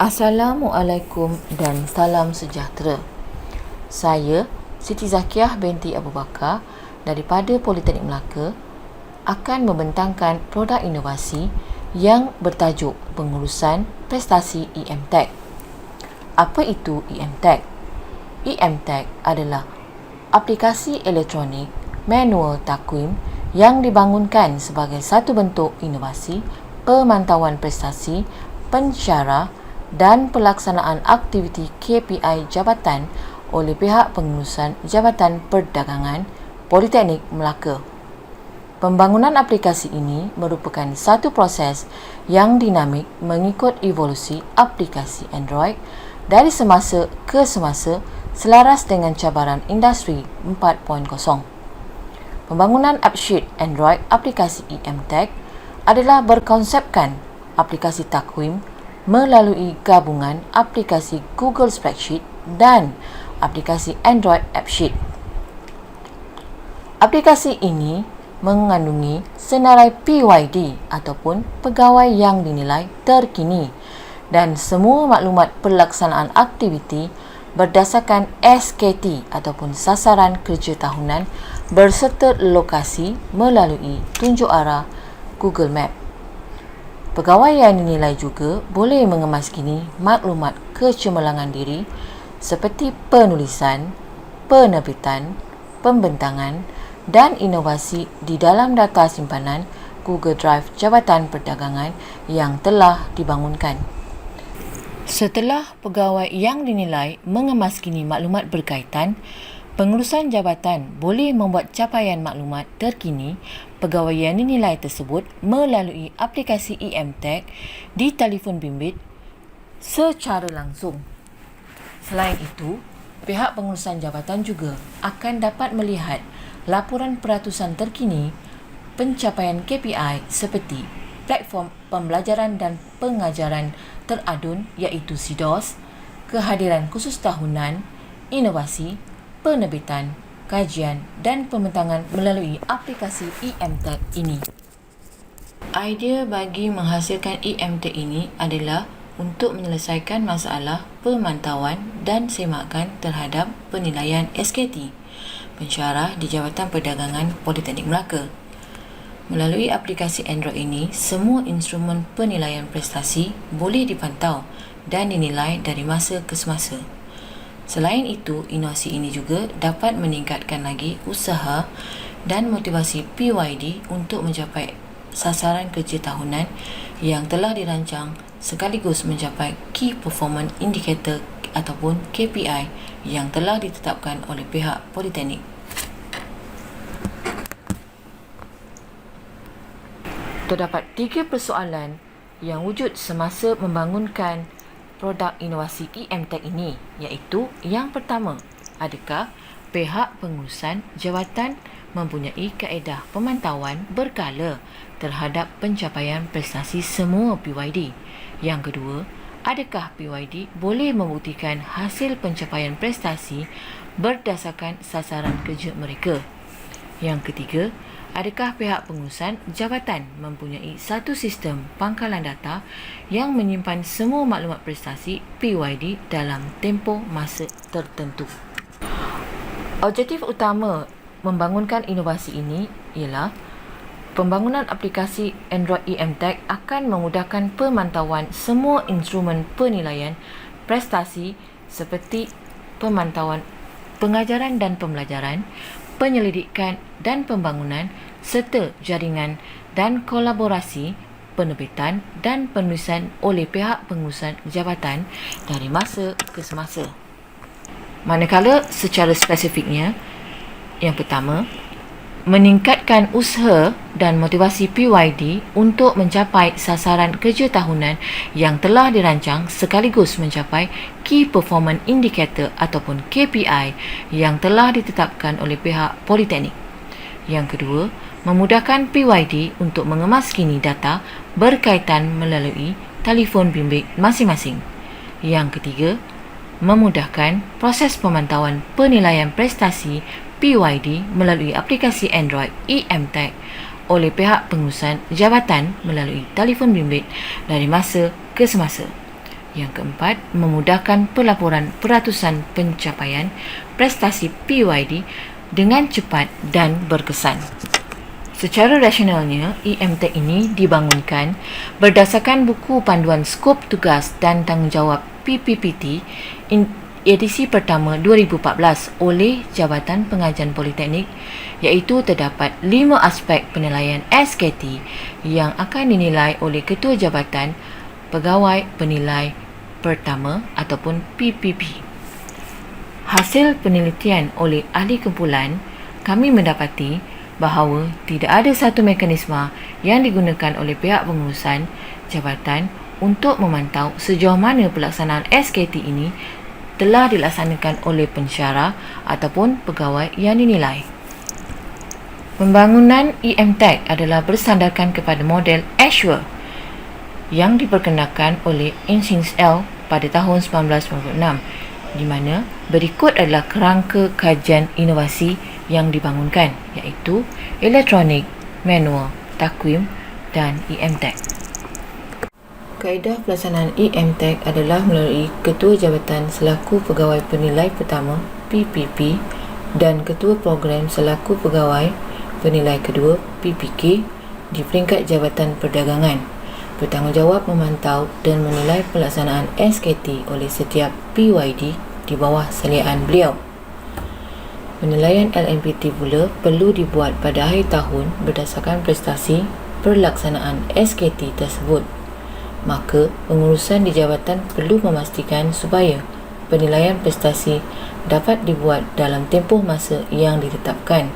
Assalamualaikum dan salam sejahtera. Saya Siti Zakiah binti Abu Bakar daripada Politeknik Melaka akan membentangkan produk inovasi yang bertajuk Pengurusan Prestasi EMTech. Apa itu EMTech? EMTech adalah aplikasi elektronik manual takwim yang dibangunkan sebagai satu bentuk inovasi pemantauan prestasi, pensyarah dan pelaksanaan aktiviti KPI jabatan oleh pihak pengurusan Jabatan Perdagangan Politeknik Melaka. Pembangunan aplikasi ini merupakan satu proses yang dinamik mengikut evolusi aplikasi Android dari semasa ke semasa selaras dengan cabaran industri 4.0. Pembangunan AppSheet Android aplikasi EMTech adalah berkonsepkan aplikasi takwim melalui gabungan aplikasi Google Spreadsheet dan aplikasi Android AppSheet. Aplikasi ini mengandungi senarai PYD ataupun pegawai yang dinilai terkini dan semua maklumat pelaksanaan aktiviti berdasarkan SKT ataupun sasaran kerja tahunan berserta lokasi melalui tunjuk arah Google Map. Pegawai yang dinilai juga boleh mengemas kini maklumat kecemerlangan diri seperti penulisan, penerbitan, pembentangan dan inovasi di dalam data simpanan Google Drive Jabatan Perdagangan yang telah dibangunkan. Setelah pegawai yang dinilai mengemas kini maklumat berkaitan, pengurusan jabatan boleh membuat capaian maklumat terkini pegawai yang dinilai tersebut melalui aplikasi EMTech di telefon bimbit secara langsung. Selain itu, pihak pengurusan jabatan juga akan dapat melihat laporan peratusan terkini pencapaian KPI seperti platform pembelajaran dan pengajaran teradun iaitu SIDOS, kehadiran khusus tahunan, inovasi, penerbitan, kajian dan pembentangan melalui aplikasi EMTech ini. Idea bagi menghasilkan EMTech ini adalah untuk menyelesaikan masalah pemantauan dan semakan terhadap penilaian SKT, pensyarah di Jabatan Perdagangan Politeknik Melaka. Melalui aplikasi Android ini, semua instrumen penilaian prestasi boleh dipantau dan dinilai dari masa ke semasa. Selain itu, inovasi ini juga dapat meningkatkan lagi usaha dan motivasi PYD untuk mencapai sasaran kerja tahunan yang telah dirancang sekaligus mencapai Key Performance Indicator ataupun KPI yang telah ditetapkan oleh pihak Politeknik. Terdapat 3 persoalan yang wujud semasa membangunkan produk inovasi EMTech ini, iaitu yang pertama, adakah pihak pengurusan jabatan mempunyai kaedah pemantauan berkala terhadap pencapaian prestasi semua PYD? Yang kedua, adakah PYD boleh membuktikan hasil pencapaian prestasi berdasarkan sasaran kerja mereka? Yang ketiga, adakah pihak pengurusan jabatan mempunyai satu sistem pangkalan data yang menyimpan semua maklumat prestasi PYD dalam tempoh masa tertentu? Objektif utama membangunkan inovasi ini ialah pembangunan aplikasi Android EMTech akan memudahkan pemantauan semua instrumen penilaian prestasi seperti pemantauan pengajaran dan pembelajaran, penyelidikan dan pembangunan serta jaringan dan kolaborasi penerbitan dan penulisan oleh pihak pengurusan jabatan dari masa ke semasa. Manakala secara spesifiknya, yang pertama, meningkatkan usaha dan motivasi PYD untuk mencapai sasaran kerja tahunan yang telah dirancang sekaligus mencapai Key Performance Indicator ataupun KPI yang telah ditetapkan oleh pihak Politeknik. Yang kedua, memudahkan PYD untuk mengemaskini data berkaitan melalui telefon bimbit masing-masing. Yang ketiga, memudahkan proses pemantauan penilaian prestasi PYD melalui aplikasi Android eMTech oleh pihak pengurusan jabatan melalui telefon bimbit dari masa ke semasa. Yang keempat, memudahkan pelaporan peratusan pencapaian prestasi PYD dengan cepat dan berkesan. Secara rasionalnya, eMTech ini dibangunkan berdasarkan buku panduan skop tugas dan tanggungjawab PPPT edisi pertama 2014 oleh Jabatan Pengajian Politeknik, iaitu terdapat 5 aspek penilaian SKT yang akan dinilai oleh Ketua Jabatan Pegawai Penilai Pertama ataupun PPP. Hasil penelitian oleh ahli kumpulan, kami mendapati bahawa tidak ada satu mekanisme yang digunakan oleh pihak pengurusan jabatan untuk memantau sejauh mana pelaksanaan SKT ini telah dilaksanakan oleh pensyarah ataupun pegawai yang dinilai. Pembangunan eMTech adalah bersandarkan kepada model Azure yang diperkenalkan oleh Insinyur L pada tahun 1996, di mana berikut adalah kerangka kajian inovasi yang dibangunkan, iaitu elektronik, manual, takwim dan eMTech. Kaedah pelaksanaan eMTech adalah melalui Ketua Jabatan selaku Pegawai Penilai Pertama PPP dan Ketua Program selaku Pegawai Penilai Kedua PPK di peringkat Jabatan Perdagangan, bertanggungjawab memantau dan menilai pelaksanaan SKT oleh setiap PYD di bawah salian beliau. Penilaian LMPT pula perlu dibuat pada akhir tahun berdasarkan prestasi pelaksanaan SKT tersebut. Maka, pengurusan di jabatan perlu memastikan supaya penilaian prestasi dapat dibuat dalam tempoh masa yang ditetapkan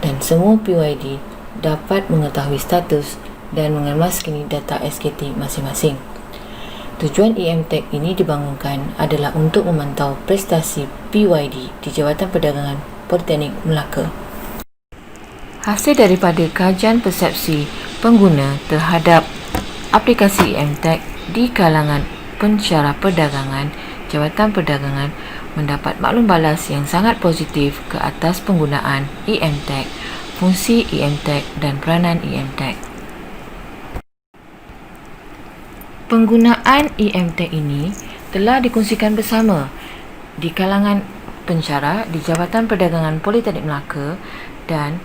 dan semua PYD dapat mengetahui status dan mengemas data SKT masing-masing. Tujuan eMTech ini dibangunkan adalah untuk memantau prestasi PYD di Jabatan Perdagangan Politeknik Melaka. Hasil daripada kajian persepsi pengguna terhadap aplikasi eMTech di kalangan pensyarah perdagangan, Jabatan Perdagangan mendapat maklum balas yang sangat positif ke atas penggunaan eMTech, fungsi eMTech dan peranan eMTech. Penggunaan eMTech ini telah dikongsikan bersama di kalangan pensyarah di Jabatan Perdagangan Politeknik Melaka dan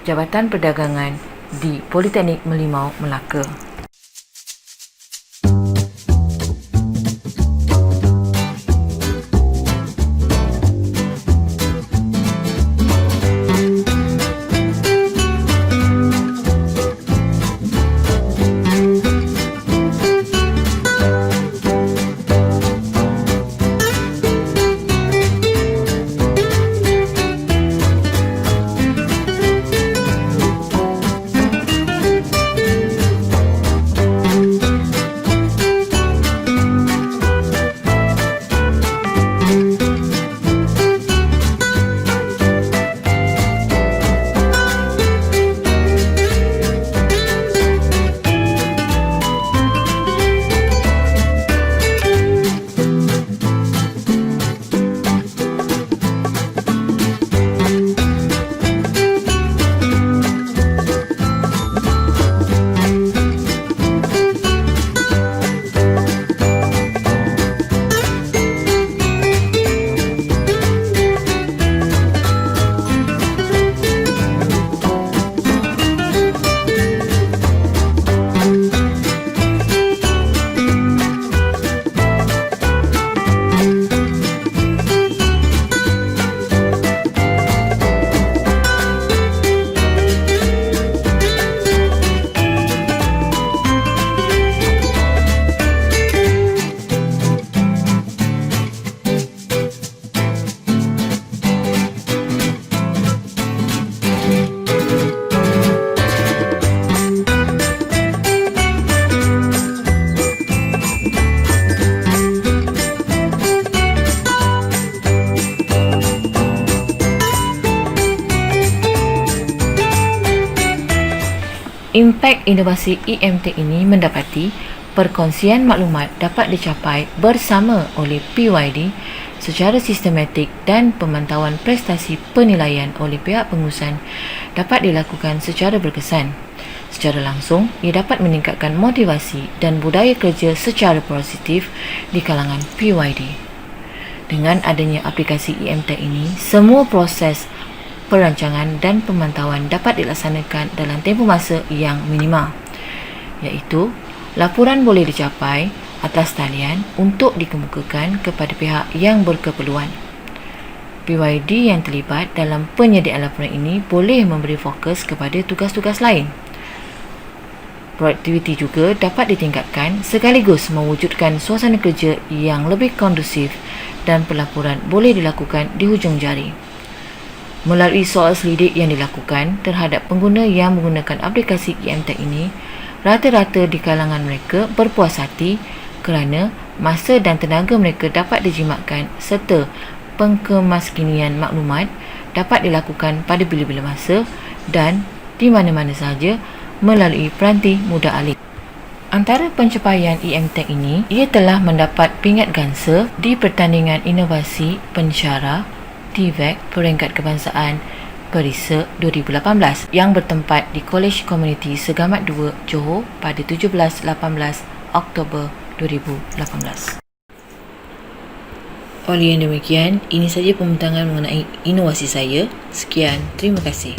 Jabatan Perdagangan di Politeknik Merlimau Melaka. Impak inovasi eMTech ini mendapati Perkongsian maklumat dapat dicapai bersama oleh PYD secara sistematik dan pemantauan prestasi penilaian oleh pihak pengurusan dapat dilakukan secara berkesan. Secara langsung, ia dapat meningkatkan motivasi dan budaya kerja secara positif di kalangan PYD. Dengan adanya aplikasi eMTech ini, semua proses perancangan dan pemantauan dapat dilaksanakan dalam tempoh masa yang minima, iaitu laporan boleh dicapai atas talian untuk dikemukakan kepada pihak yang berkeperluan. PYD yang terlibat dalam penyediaan laporan ini boleh memberi fokus kepada tugas-tugas lain. Produktiviti juga dapat ditingkatkan sekaligus mewujudkan suasana kerja yang lebih kondusif dan pelaporan boleh dilakukan di hujung jari. Melalui soal selidik yang dilakukan terhadap pengguna yang menggunakan aplikasi eMTech ini, rata-rata di kalangan mereka berpuas hati kerana masa dan tenaga mereka dapat dijimatkan serta pengkemaskinian maklumat dapat dilakukan pada bila-bila masa dan di mana-mana sahaja melalui peranti mudah alih. Antara pencapaian eMTech ini, ia telah mendapat pingat gangsa di Pertandingan Inovasi Pensyarah TVET Peringkat Kebangsaan Perisa 2018 yang bertempat di Kolej Komuniti Segamat 2 Johor pada 17-18 Oktober 2018. Oleh yang demikian, ini saja pembentangan mengenai inovasi saya. Sekian, terima kasih.